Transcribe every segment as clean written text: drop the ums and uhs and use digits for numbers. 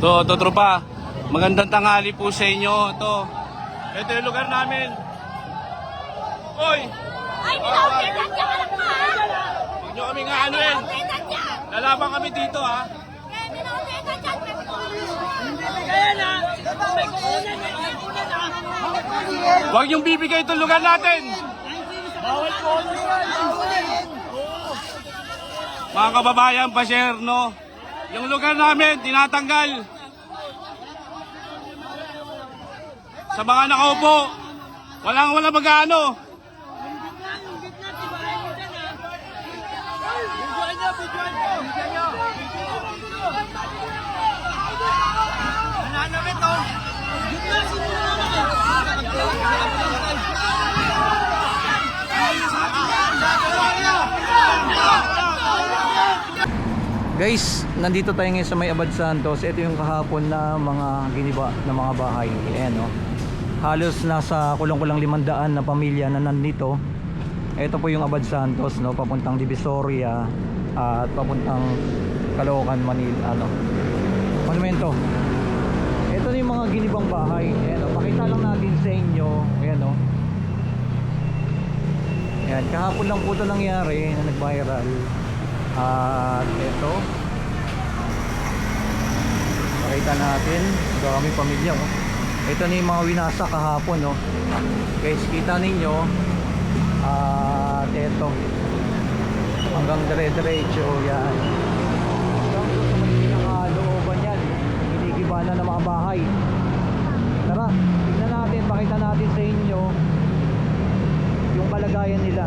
To tropa. Magandang tanghali po sa inyo. Ito yung lugar namin. Oy! Ay, pinaupitan ka ka lang ha! Huwag nyo kami nga anuin. Pinaupitan ka! Lalaban kami dito ha. Kaya pinaupitan ka! Kaya na, may kukunan na, may kukunan na. Huwag nyo bibigay itong lugar natin. Bawal po yan. Mga kababayan, pa-share no. Yung lugar namin, tinatanggal. Sa mga nakaupo, walang mag-ano. Guys, nandito tayo ngayon sa may Abad Santos. Ito yung kahapon na mga giniba na mga bahay. Ayan o. Halos nasa kulang-kulang 500 na pamilya na nandito. Ito po yung Abad Santos, no, papuntang Divisoria at papuntang Caloocan, Manila, Monumento. Ito na yung mga ginibang bahay. Ayan o. Pakita lang natin sa inyo. Ayan o. Ayan, kahapon lang po ito nangyari na nag-viral. At ito, pakita natin, dami pamilya oh. Ito na yung mga winasa kahapon oh. Guys, kita ninyo. At ito, hanggang dire-diretso yan, hanggang sa may pinakalooban yan, hinigiba na ng mga bahay. Tara, tignan natin, pakita natin sa inyo yung kalagayan nila.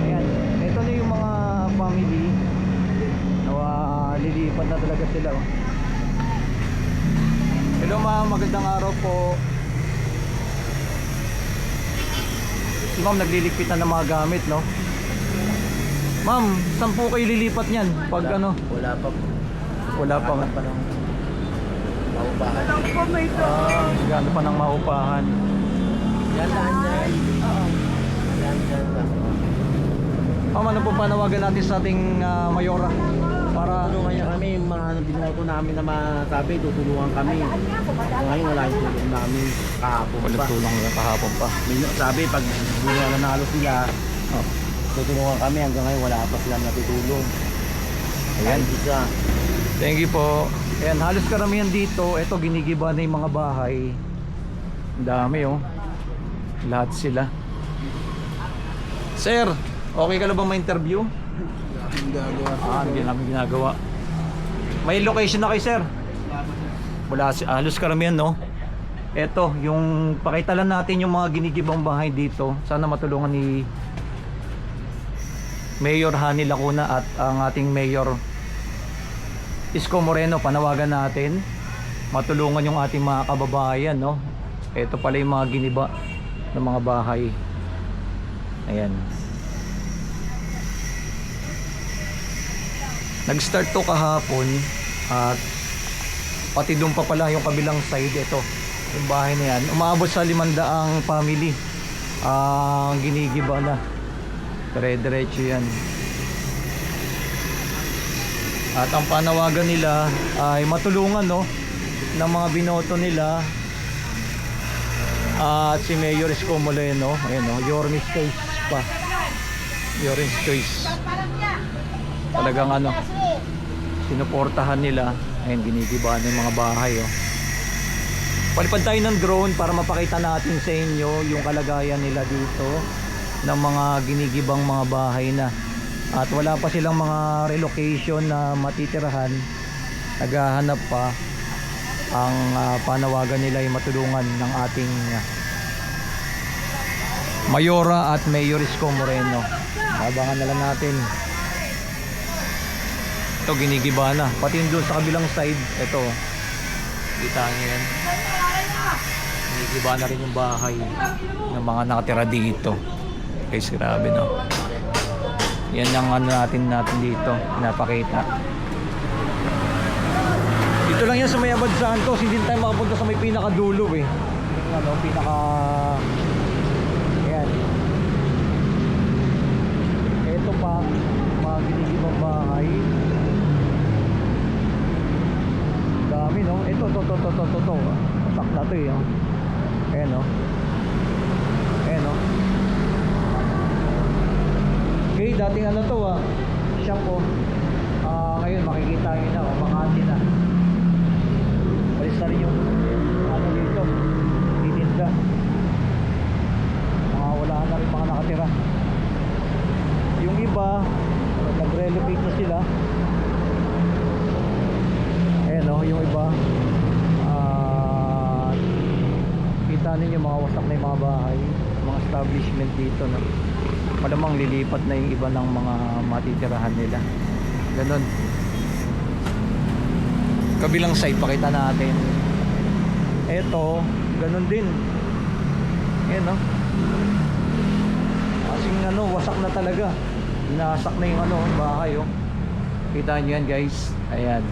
Ayan, ito na yung mga family na lilipat na talaga sila oh. Hello ma'am, magandang araw po. Si ma'am nagliligpit na ng mga gamit, no? Ma'am, saan po kayo lilipat niyan? Pag ano? Wala pa po. Wala pa nga. Pa ng maupahan. Gano pa ng maupahan. Yan lang yan. Yan lang. Ma'am, ano po panawagan natin sa ating mayora? Para Tulungan niya kami, mga binoto namin na masabi, tutulungan kami. Ngayon wala yung tulong namin kahapon pa. walang tulong na kahapon pa. Sabi, pag nanalo sila, tutulungan kami. Hanggang ngayon wala pa silang natutulong. Ayan. Kahit isa. Thank you po. Ayan, halos karamihan dito. Ito, ginigiba na yung mga bahay. Ang dami oh. Lahat sila. Sir, okay ka lang ba ma-interview? Hindi namin ginagawa. May location na kayo, sir? Wala, halos karamihan, no? Eto, yung pakita lang natin yung mga ginigibang bahay dito. Sana matulungan ni Mayor Hani Lacuna at ang ating Mayor Isko Moreno. Panawagan natin matulungan yung ating mga kababayan, no? Eto pala yung mga giniba ng mga bahay. Ayan. Nag-start to kahapon at pati doon pa pala yung kabilang side. Ito, yung bahay na yan, umabot sa 500 family ang ginigiba na. Dire-diretso yan. At ang panawagan nila ay matulungan, no, ng mga binoto nila at si Mayor Isko Moreno. Ayan, no, your choice pa. Your choice. Talagang ano, sinuportahan nila. Ayun, ginigiba na yung mga bahay oh. Palipad tayo ng drone para mapakita natin sa inyo yung kalagayan nila dito ng mga ginigibang mga bahay na. At wala pa silang mga relocation na matitirahan. Naghahanap pa. Ang panawagan nila ay matulungan ng ating Mayora at Mayor Isko Moreno. Abangan na lang natin. Ito, ginigiba na. Pati doon sa kabilang side. Ito, kita nyo yan. Ginigiba na rin yung bahay ng mga nakatira dito. Guys, grabe no. Yan ang ano natin dito. Pinapakita. Dito lang yan sa may Abad Santos. Hindi tayo makapunta sa may pinakadulo eh. Ano, ayan. Ito pa, mga ginigibang bahay. Dami no. to. Wasak na to eh. Oh. Ayan oh. Ayan oh. Okay, dating ano to shop oh. Ngayon makikita nyo na oh, makati na. Palis na rin yung ano dito, titinda. Wala na rin mga nakatira. Yung iba nag-relocate na sila. Ayan oh, yung iba kita ninyo mga wasak na yung mga bahay, mga establishment dito no? Malamang lilipat na yung iba ng mga matitirahan nila. Ganon. Kabilang side pakita natin. Eto, ganon din. Ayan no? Kasing ano, wasak na talaga. Inasak na yung ano, bahay oh. Kita nyo yan guys. Ayan.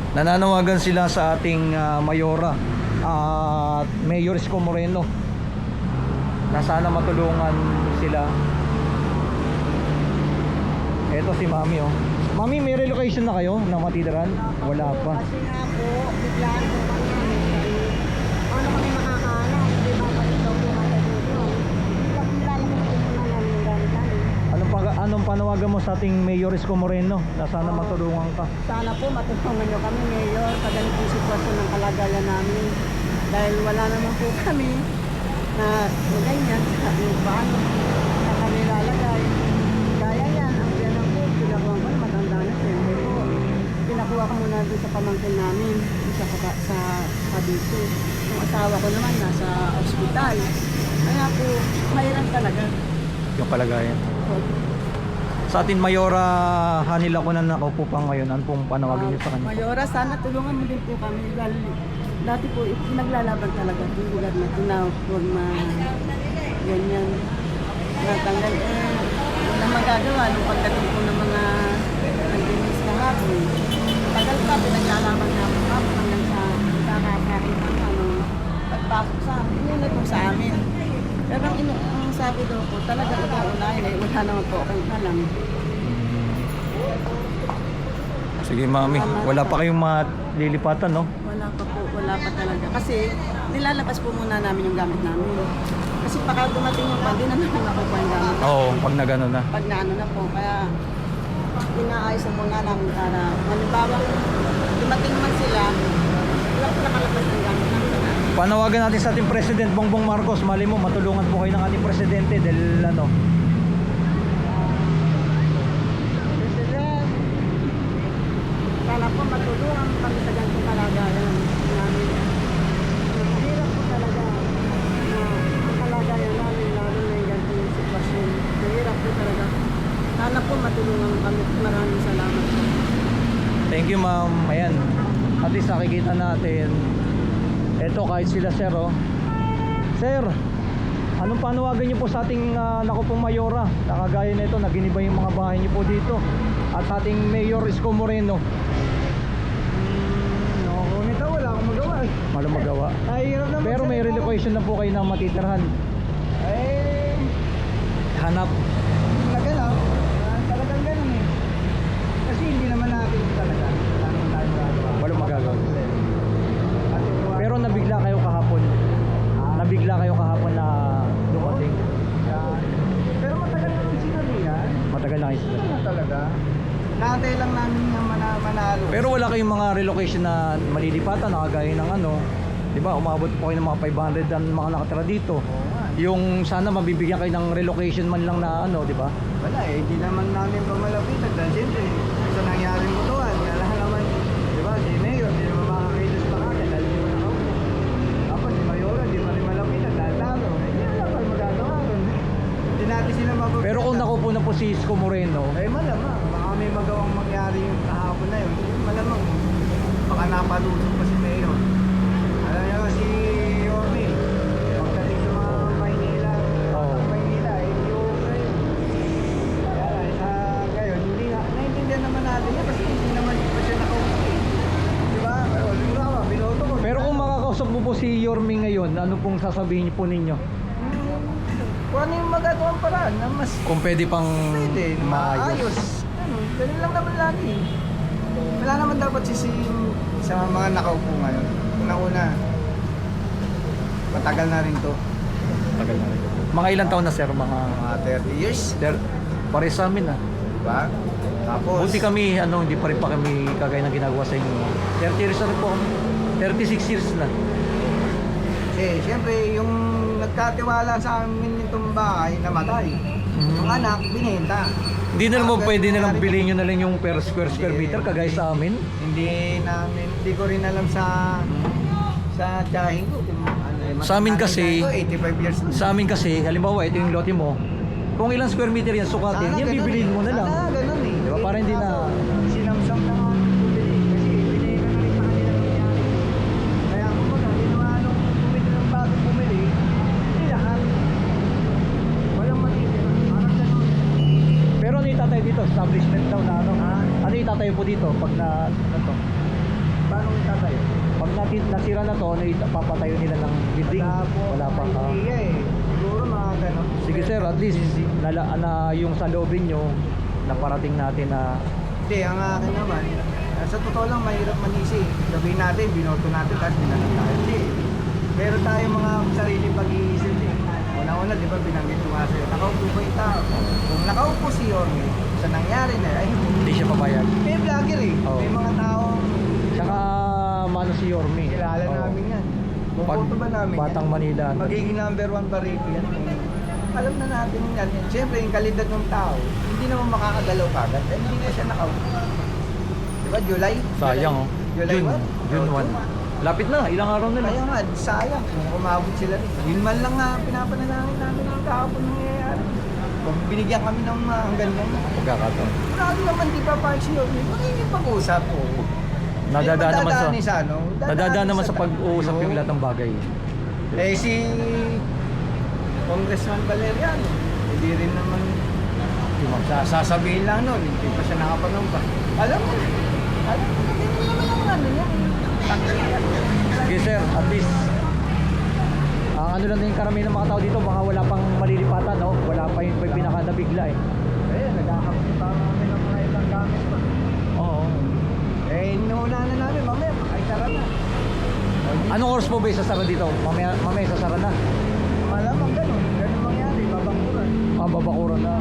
Nananawagan sila sa ating Mayora at Mayor Isko Moreno na sana matulungan sila. Eto si Mami oh. Mami, may relocation na kayo na matitiran? Wala pa. Kasi nga po, biglaan po kami namin. Ano kami makakala? Hindi ba pa ito po matatuto? Kasi lalabas po muna namin yung gamit namin. Anong panawagan mo sa ating Mayor Isko Moreno na sana matulungan ka? Sana po matulungan nyo kami, Mayor, sa ganitong sitwasyon ng kalagayan namin. Dahil wala naman po kami na ganyan sa paano na kami lalagay. Kaya yan, ang biyanan po, pinakuha ko na matanda na siyempre po. Pinakuha ko muna doon sa pamangkin namin, sa Cavite. Yung asawa ko naman nasa ospital. Kaya po, mahirap talaga. Yung kalagayan. Sa ating Mayora Hanil ako na nakaupo pa ngayon, ano pong panawagan niyo sa kanya? Mayora, sana tulungan mo din po kami. Dati po, naglalaban talaga yung lugar na ito na huwag ganyan natanggal. Wala magagawa nung pagdating po ng mga nag-inis kahapon. Tagal pa, pinaglalaban namin kahapon hanggang sa kakakain ng pagpasok sa amin. Yun na po sa amin. Pero ang sabi daw po, talaga ito-unahin eh. Wala naman po, okay na lang. Sige Mami, wala pa kayong malilipatan no? Wala pa talaga. Kasi nilalabas po muna namin yung gamit namin. Kasi baka dumating yung hindi na namin makukuha yung gamit. Oo, pag nagano na. Pag naano na po, kaya inaayos na muna namin para halimbawa dumating man sila, wala po nakalabas ng gamit namin. Panawagan natin sa ating President Bongbong Marcos, mali mo matulungan po kayo ng ating presidente dahil ano. Sana po matulungan kami sa ganitong kalagayan namin. Mahirap po talaga na ang kalagayan namin lalo na yung ganitong sitwasyon. Mahirap po talaga. Sana po matulungan kami. Maraming salamat po. Thank you ma'am. Ayan, at least nakikita natin. Eto kahit sila sir oh. Sir, anong panawagan niyo po sa ating nakupong Mayora? Nakagaya na ito, naginiba yung mga bahay niyo po dito. At sa ating Mayor Isko Moreno. Nito wala akong magawa eh. Walang magawa. Ay, hirap naman. Pero may relocation na po kayo na matitirhan. Eh, Hanap. nagalap. Talagang ganun eh. Kasi hindi naman natin talaga. Wala naman tayo magagawa. Walang magagawa. At ito, Pero nabigla kayo kahapon. Nabigla kayo kahapon na dumating. pero matagal naman sinabi yan. Matagal na kayo sila. Ano talaga? Naantay lang namin yung manalo. Pero wala kayong mga relocation na malilipatan na kagaya ng ano. Di ba? Umabot po kayo ng mga 500 ang mga nakatira dito. Oo nga. Yung sana mabibigyan kayo ng relocation man lang na ano, di ba? Wala eh, hindi naman namin pa malapitan. Dahil siyempre, sa nangyaring mutuan, kaya naman, di ba, si Mayor, hindi naman makakailos pa kanya, dahil hindi mo nakaupo. Tapos si Mayora, hindi pa rin malapitan, dahil talo. Hindi wala pa magagawa ron. Hindi natin sila mapapitan. Pero kung nakupo na po si Isko Moreno, Eh malamang, baka may magawang mangyari yung kahapon na yun. Malamang, baka napalusok pa si Mayor. Alam niyo si Yorme, pagdating sa mga Maynila, Oo. Maynila, hindi okay yun. Kaya sa ngayon, hindi naiintindihan naman natin yan kasi hindi naman pa siya nakaupo eh. Diba? Pero lumbawa, binoto ko. pero kung makakausap mo po si Yorme ngayon, ano pong sasabihin po ninyo? Kung ano yung magagawang paraan na mas Kung pwede pang pwede, maayos. maayos. Ano, ganun lang naman lagi. wala naman dapat sisihin sa mga nakaupo ngayon. Una-una, matagal na rin to. Tagal na rin. Mga ilang taon na sir? Mga Mga 30 years, pare sa amin ah. diba? Tapos, Buti kami, hindi pa rin pa kami kagaya ng ginagawa sa inyo. 30 years na rin po kami. 36 years na. eh, siyempre, yung nagkatiwala sa amin itong bahay, namatay. Yung anak, binenta. Hindi na naman Ganun pwede nilang nangyari. bilhin nyo na lang yung per square meter kagaya sa amin. Hindi ko rin alam sa tiyahin ko kung ano eh. Sa amin kasi- 85 years na. Sa amin kasi, halimbawa ito yung lote mo, kung ilang square meter yan sukatin, Sana yan ganun bibiliin mo na lang. Sana ganun eh. Diba? Para hindi na... Sinamsam na nga bumili. Kasi binili na rin sa kanila nangyari. Kaya kung baga, ginawa nung bumili ng bagong bumili, hindi lahat. Walang matitira. Parang ganun. Pero ano itatayo dito? Establishment daw na ano? Ano itatayo po dito pag ano to? Paano itatayo? Pag nasira na to, ano papatayo nila ng building? Wala pa. Hindi eh. Siguro mga ganun. Sige sir, at least yung sa loobin nyo, naparating natin na Hindi, ang akin naman, sa totoo lang, mahirap manisi. Sabihin natin, binoto natin, tapos binanong tayo. Hindi. Pero tayo mga sarili pag-iisip eh. Una-una, di ba, binanggit ko nga sa'yo, nakaupo ba yung tao? Kung nakaupo si Yorme, sa nangyari na, ay hindi siya papayag. may vlogger eh. Oo. May mga taong Tsaka mano si Yorme. kilala Oo. namin yan. Kung Pag boto ba namin Batang yan, Manila. magiging number 1 pa rito yan. Alam na natin yan. Siyempre, yung kalidad ng tao, hindi naman makakagalaw kagad. Eh, hindi na siya nakaupo. Diba, July? Sayang oh. July June 1. Lapit na, ilang araw na lang. Kaya nga, sayang kung umabot sila rin. Yun man lang nga pinapanalangin namin ng kahapon nangyayari. Kung binigyan kami ng hanggang ngayon. Pagkakataon. Marami naman di pa pa siya. Magiging pag-usap po. Nadadaan naman sa nadadaan naman sa tayo. pag-uusap yung lahat ng bagay. Eh si Congressman Valeriano, hindi rin naman sasabihin lang nun, hindi pa siya nakapanumpa. Alam mo, hindi mo naman ang ano yan. Sige sir, at least ang ano lang din yung karamihan ng mga tao dito, baka wala pang malilipatan, no? Wala pa yung pinaka-nabigla eh. Eh, nagkakapit pa kami ng mga ilang gamit pa. Oo. Eh, inuuna na namin, mamaya, ay tara na. Anong oras po ba isasara dito? Mamaya isasara na. Malamang ganun mangyari, babangkuran. Babakuran na.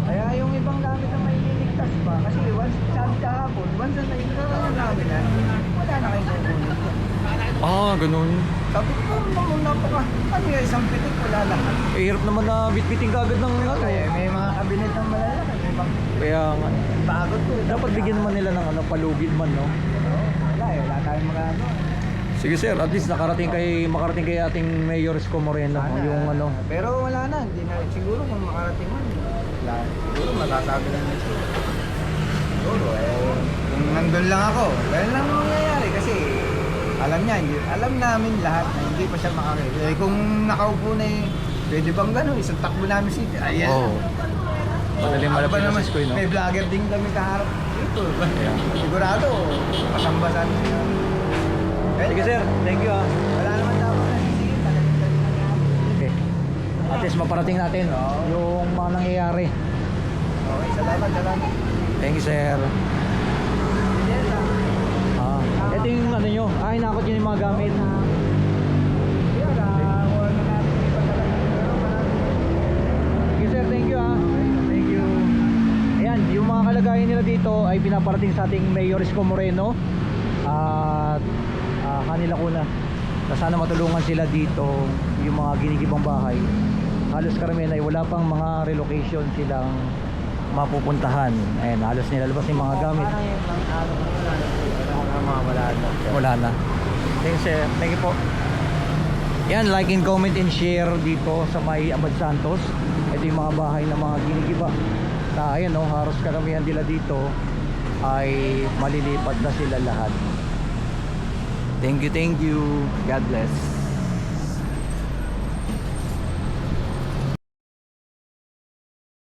Kaya yung ibang gamit na may liligtas pa, kasi once sabi kahapon, once na inaralan namin na, wala na kayong kukunin. Ganun. Sabi ko, napaka, ano yung isang pitik, wala lahat. Eh, hirap naman na bitbiting kagad ng ano. Kaya may mga kabinet ng malalaki, may ibang Kaya nga. bagot ko. Dapat bigyan naman nila ng palugid man, no? Wala tayong magagawa. Sige sir, at least makarating kay ating Mayor Isko Moreno, yung ano. Pero wala na, hindi na, siguro kung makarating man, wala, siguro matatabi lang na siya. Siguro, kung nandun lang ako, dahil lang mangyayari kasi alam niya, alam namin lahat na hindi pa siya makakita. Eh kung nakaupo na pwede bang gano'n, isang takbo namin si ayan. Oo. Madaling Ano ba malapit na naman, si Isko, no? may vlogger din kami kaharap dito. Sigurado, pasambasan siya. Sige sir, thank you ah. Wala naman dapat na sisingin, talagang nangyari. Okay. At least maparating natin yung mga nangyayari. Okay, salamat. Thank you sir. Yes, Ito yung ano nyo, hinakot nyo yung mga gamit. Sige sir, thank you ah. Thank you. Ayan, yung mga kalagayan nila dito ay pinaparating sa ating Mayor Isko Moreno at kanila kuna na sana matulungan sila dito yung mga ginigibang bahay. Halos karamihan ay wala pang mga relocation silang mapupuntahan. Ayan, halos nilalabas yung mga gamit. Wala na. Thanks sir. Thank you po. Yan, like and comment and share dito sa may Abad Santos. Ito yung mga bahay ng mga ginigiba. Ayan no, halos karamihan nila dito ay malilipat na sila lahat. Thank you. God bless.